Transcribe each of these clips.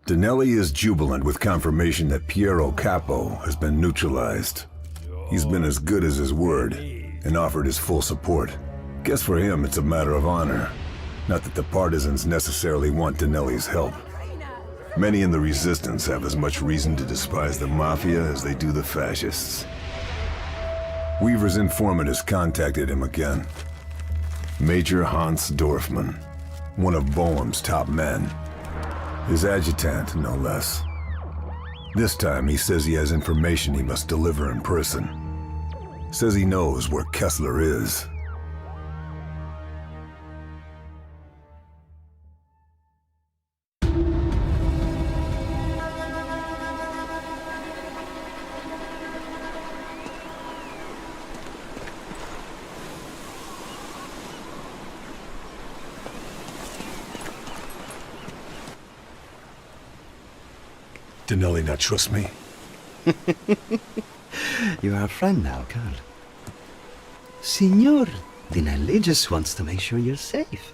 Dinelli is jubilant with confirmation that Piero Capo has been neutralized. He's been as good as his word and offered his full support. Guess for him it's a matter of honor. Not that the partisans necessarily want Dinelli's help. Many in the resistance have as much reason to despise the Mafia as they do the fascists. Weaver's informant has contacted him again. Major Hans Dorfman, one of Boehm's top men. His adjutant, no less. This time he says he has information he must deliver in person. Says he knows where Kessler is. Dinelli not trust me? You are a friend now, Carl. Signor Dinelli just wants to make sure you're safe.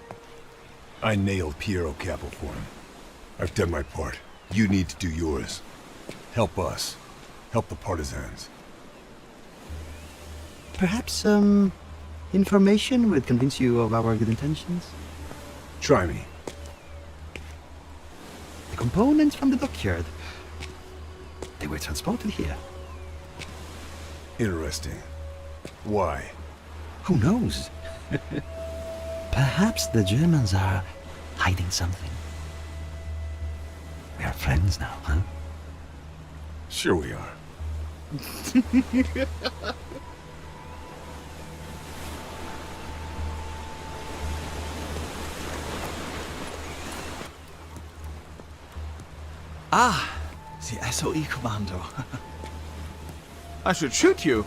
I nailed Piero Capo for him. I've done my part. You need to do yours. Help us. Help the partisans. Perhaps, information would convince you of our good intentions? Try me. The components from the dockyard. They were transported here. Interesting. Why? Who knows? Perhaps the Germans are hiding something. We are friends now, huh? Sure we are. Ah, the SOE commando. I should shoot you.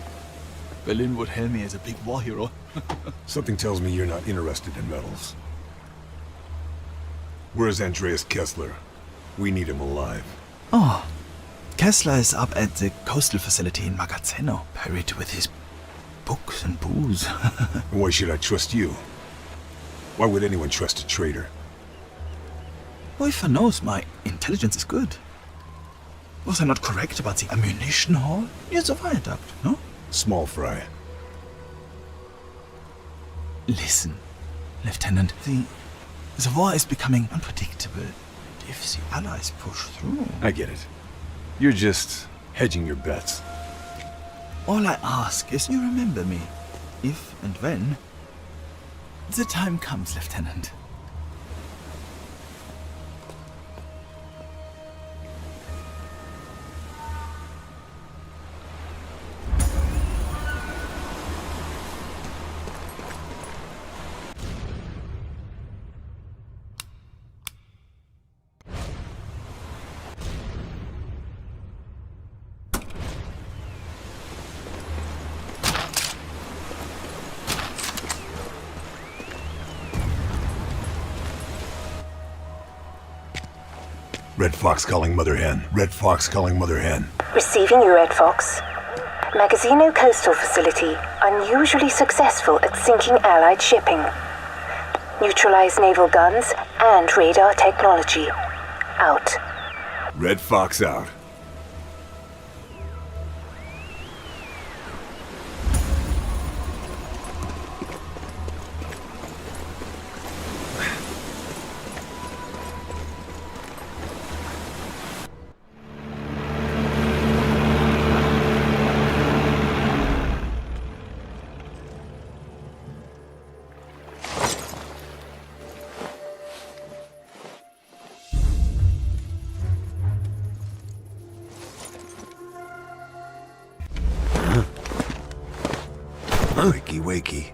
Berlin would hail me as a big war hero. Something tells me you're not interested in medals. Where's Andreas Kessler? We need him alive. Oh, Kessler is up at the coastal facility in Magazzeno, buried with his books and booze. Why should I trust you? Why would anyone trust a traitor? Whoever knows, my intelligence is good. Was I not correct about the ammunition haul near the viaduct, no? Small fry. Listen, Lieutenant, the war is becoming unpredictable. If the Allies push through... I get it. You're just hedging your bets. All I ask is you remember me, if and when the time comes, Lieutenant. Red Fox calling Mother Hen. Red Fox calling Mother Hen. Receiving you, Red Fox. Magazzino Coastal Facility, unusually successful at sinking Allied shipping. Neutralize naval guns and radar technology. Out. Red Fox out. Wakey, wakey.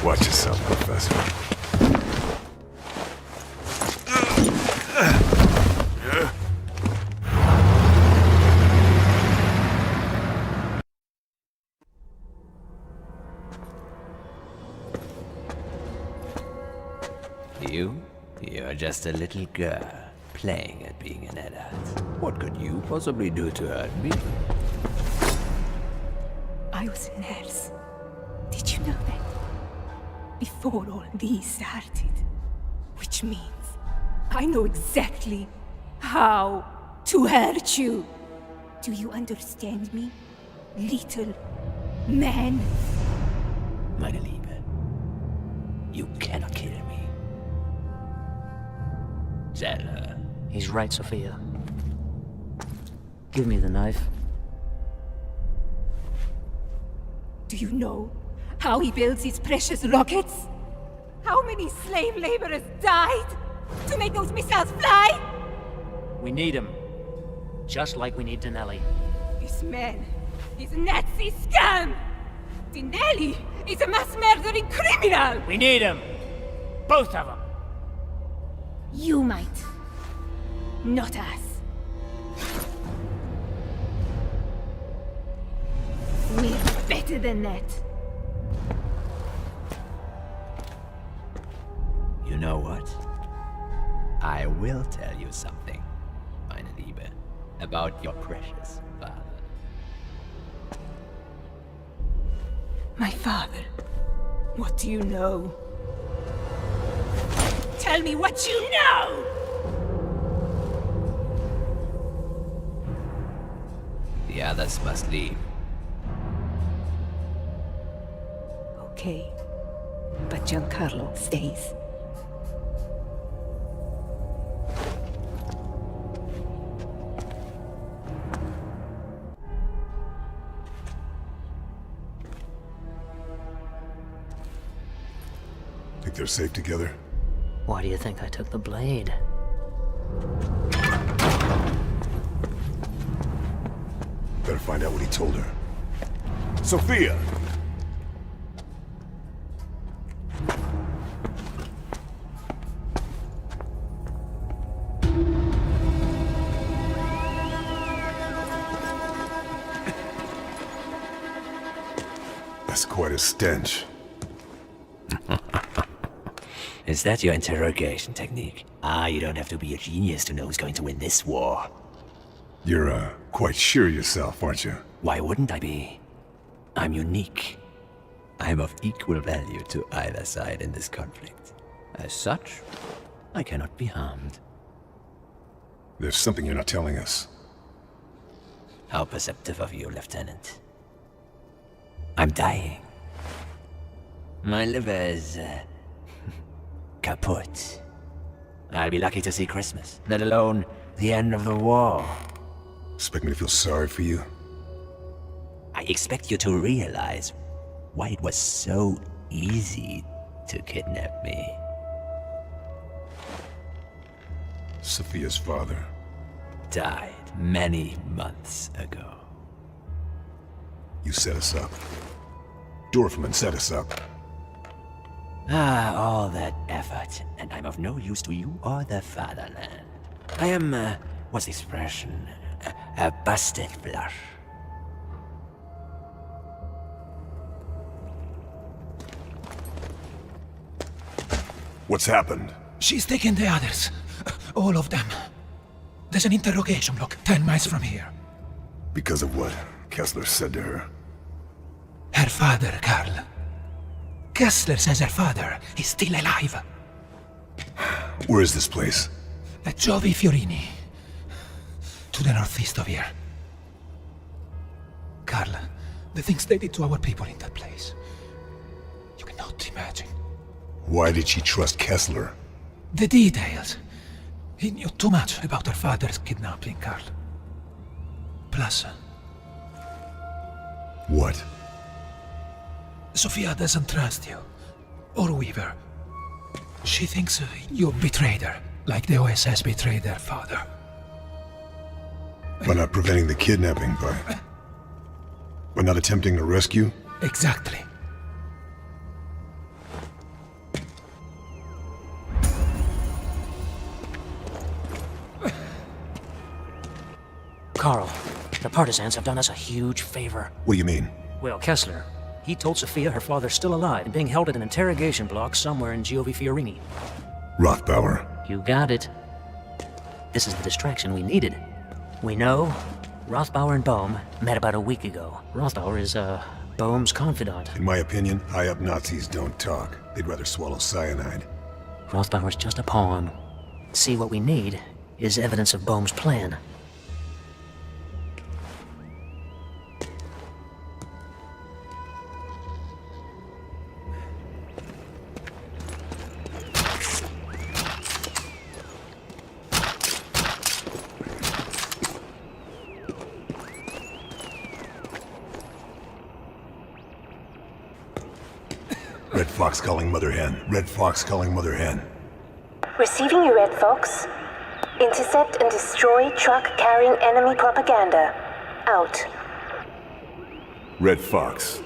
Watch yourself, Professor. You're just a little girl, playing at being an adult. What could you possibly do to hurt me? I was in Hells. Did you before all this started. Which means I know exactly how to hurt you. Do you understand me, little man? Meine Liebe, you cannot kill me. Tell her. He's right, Sophia. Give me the knife. Do you know how he builds his precious rockets? How many slave laborers died to make those missiles fly? We need him. Just like we need Denelli. This man is a Nazi scum! Dinelli is a mass-murdering criminal! We need him! Both of them! You might. Not us. We're better than that. You know what? I will tell you something, meine Liebe, about your precious father. My father. What do you know? Tell me what you know! The others must leave. Okay. But Giancarlo stays. Think they're safe together? Why do you think I took the blade? Better find out what he told her. Sophia! That's quite a stench. Is that your interrogation technique? You don't have to be a genius to know who's going to win this war. You're, quite sure of yourself, aren't you? Why wouldn't I be? I'm unique. I'm of equal value to either side in this conflict. As such, I cannot be harmed. There's something you're not telling us. How perceptive of you, Lieutenant. I'm dying. My liver is, kaput. I'll be lucky to see Christmas, let alone the end of the war. Expect me to feel sorry for you? I expect you to realize why it was so easy to kidnap me. Sophia's father Died many months ago. You set us up. Dorfman set us up. All that effort, and I'm of no use to you or the fatherland. I am, what's the expression? A busted flush. What's happened? She's taken the others. All of them. There's an interrogation block 10 miles from here. Because of what Kessler said to her. Her father, Carl. Kessler says her father is still alive. Where is this place? At Giovi Fiorini. To the northeast of here. Carl, the things they did to our people in that place. You cannot imagine. Why did she trust Kessler? The details. He knew too much about her father's kidnapping, Carl. Plus, What? Sophia doesn't trust you. Or Weaver. She thinks you betrayed her, like the OSS betrayed their father. By not preventing the kidnapping, by not attempting to rescue? Exactly. Carl, the partisans have done us a huge favor. What do you mean? Well, Kessler, he told Sophia her father's still alive and being held at an interrogation block somewhere in Giovi Fiorini. Rothbauer. You got it. This is the distraction we needed. We know Rothbauer and Bohm met about a week ago. Rothbauer is, Boehm's confidant. In my opinion, high-up Nazis don't talk. They'd rather swallow cyanide. Rothbauer's just a pawn. See, what we need is evidence of Boehm's plan. Red Fox calling Mother Hen. Red Fox calling Mother Hen. Receiving you, Red Fox. Intercept and destroy truck carrying enemy propaganda. Out. Red Fox.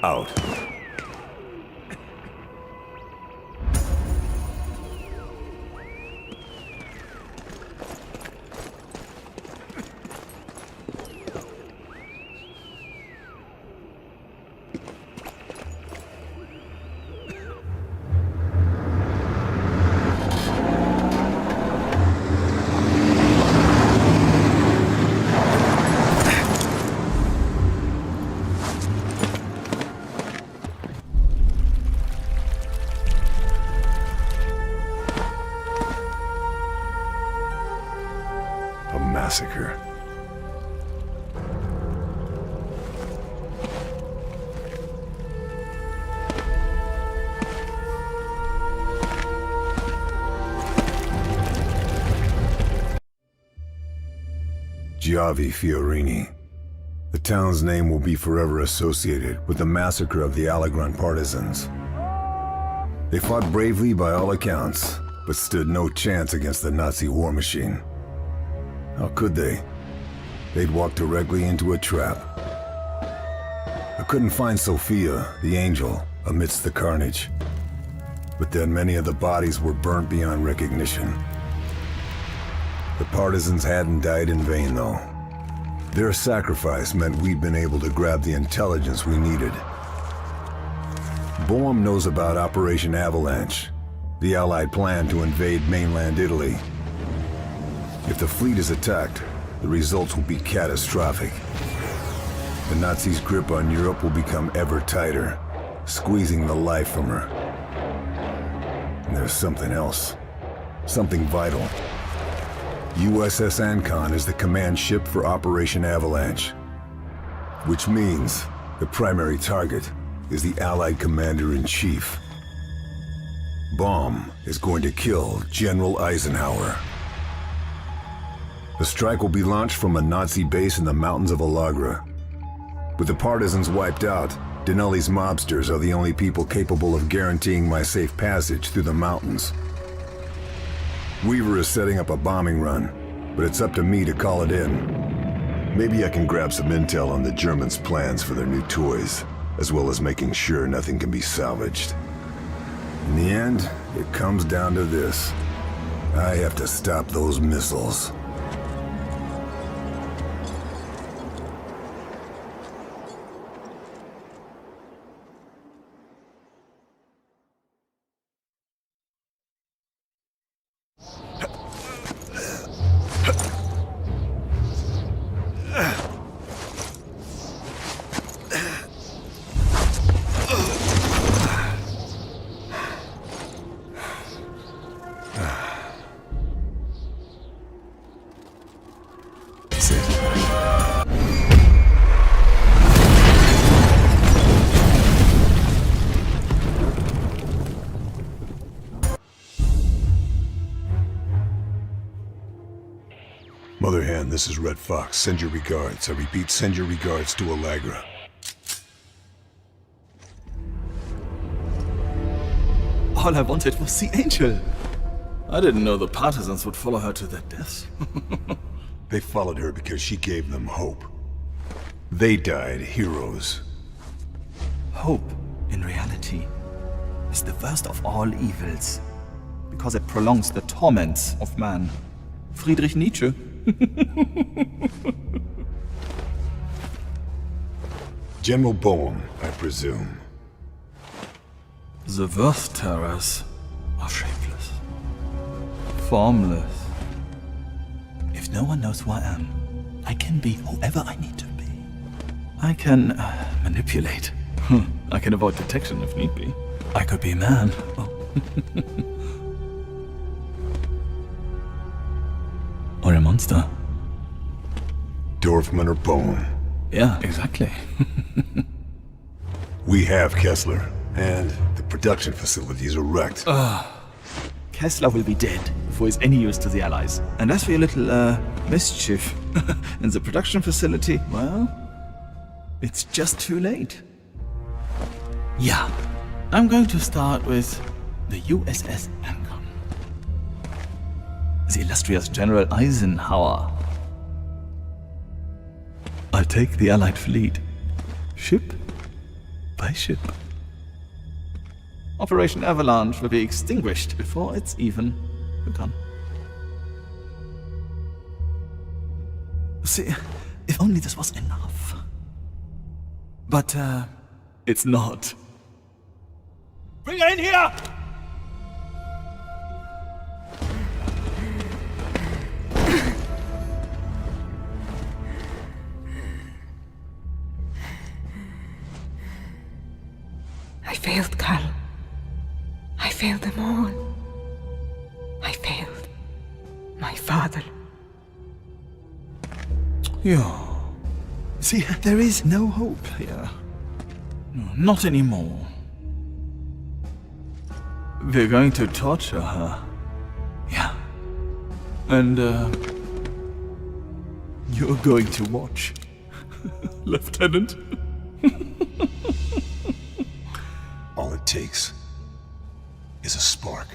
Out. Massacre. Giavi Fiorini. The town's name will be forever associated with the massacre of the Allegron partisans. They fought bravely by all accounts, but stood no chance against the Nazi war machine. How could they? They'd walked directly into a trap. I couldn't find Sophia, the angel, amidst the carnage. But then many of the bodies were burnt beyond recognition. The partisans hadn't died in vain, though. Their sacrifice meant we'd been able to grab the intelligence we needed. Boehm knows about Operation Avalanche, the Allied plan to invade mainland Italy. If the fleet is attacked, the results will be catastrophic. The Nazis' grip on Europe will become ever tighter, squeezing the life from her. And there's something else. Something vital. USS Ancon is the command ship for Operation Avalanche. Which means the primary target is the Allied Commander-in-Chief. Boehm is going to kill General Eisenhower. The strike will be launched from a Nazi base in the mountains of Alagra. With the partisans wiped out, Denelli's mobsters are the only people capable of guaranteeing my safe passage through the mountains. Weaver is setting up a bombing run, but it's up to me to call it in. Maybe I can grab some intel on the Germans' plans for their new toys, as well as making sure nothing can be salvaged. In the end, it comes down to this. I have to stop those missiles. Mother Hen, this is Red Fox. Send your regards. I repeat, send your regards to Allegra. All I wanted was the angel. I didn't know the partisans would follow her to their deaths. They followed her because she gave them hope. They died heroes. Hope, in reality, is the worst of all evils, because it prolongs the torments of man. Friedrich Nietzsche. General Boehm, I presume. The worst terrors are shapeless, formless. If no one knows who I am, I can be whoever I need to be. I can manipulate. I can avoid detection if need be. I could be a man. Oh. Or a monster. Dorfman or bone. Yeah, exactly. We have Kessler, and the production facilities are wrecked. Kessler will be dead before he's any use to the Allies. And as for your little, mischief in the production facility, well, it's just too late. Yeah, I'm going to start with the USS Lincoln. The illustrious General Eisenhower. I'll take the Allied fleet, ship by ship. Operation Avalanche will be extinguished before it's even begun. See, if only this was enough. But, it's not. Bring her in here! I failed, Carl. I failed them all. I failed my father. Yeah. See, there is no hope here. No, not anymore. We're going to torture her. Yeah. And, you're going to watch. Lieutenant. All it takes is a spark.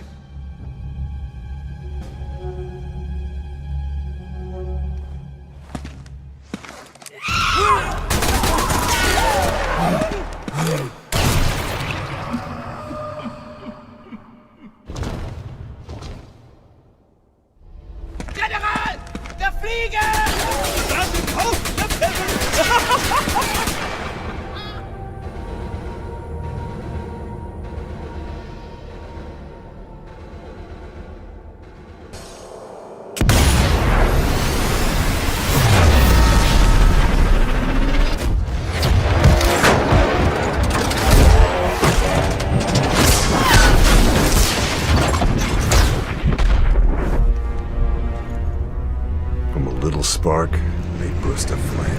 General! Der Flieger! From a little spark, they burst a flame.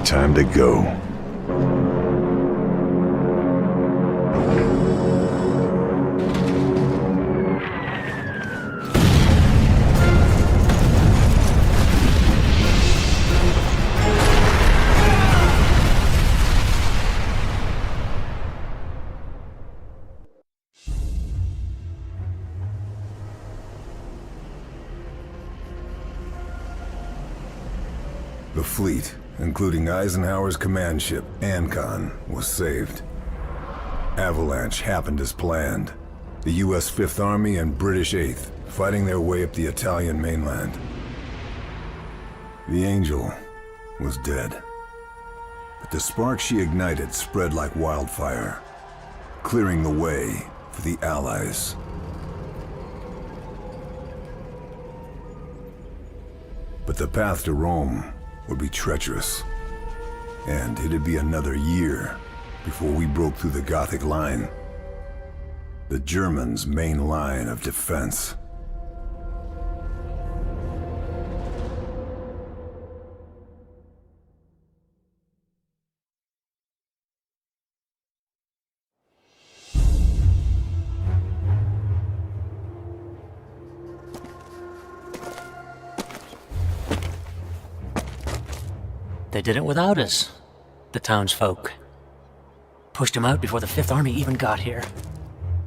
Time to go. The fleet, including Eisenhower's command ship, Ancon, was saved. Avalanche happened as planned. The U.S. Fifth Army and British Eighth fighting their way up the Italian mainland. The Angel was dead. But the spark she ignited spread like wildfire, clearing the way for the Allies. But the path to Rome would be treacherous, and it'd be another year before we broke through the Gothic line, the Germans' main line of defense. They did it without us, the townsfolk. Pushed him out before the Fifth Army even got here.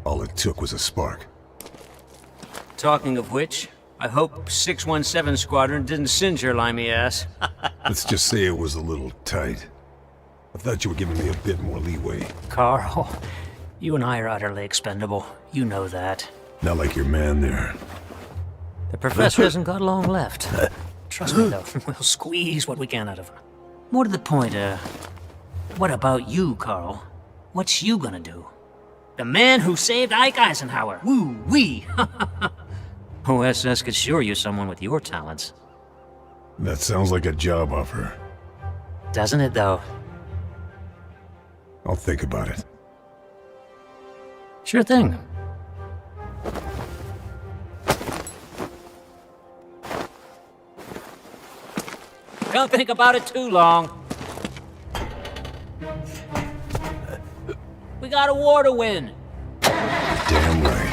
All it took was a spark. Talking of which, I hope 617 Squadron didn't singe your limey ass. Let's just say it was a little tight. I thought you were giving me a bit more leeway. Carl, you and I are utterly expendable. You know that. Not like your man there. The professor hasn't got long left. Trust me, though, we'll squeeze what we can out of him. More to the point, what about you, Carl? What's you gonna do? The man who saved Ike Eisenhower. Woo-wee! OSS could sure use someone with your talents. That sounds like a job offer. Doesn't it, though? I'll think about it. Sure thing. Don't think about it too long. We got a war to win. Damn right.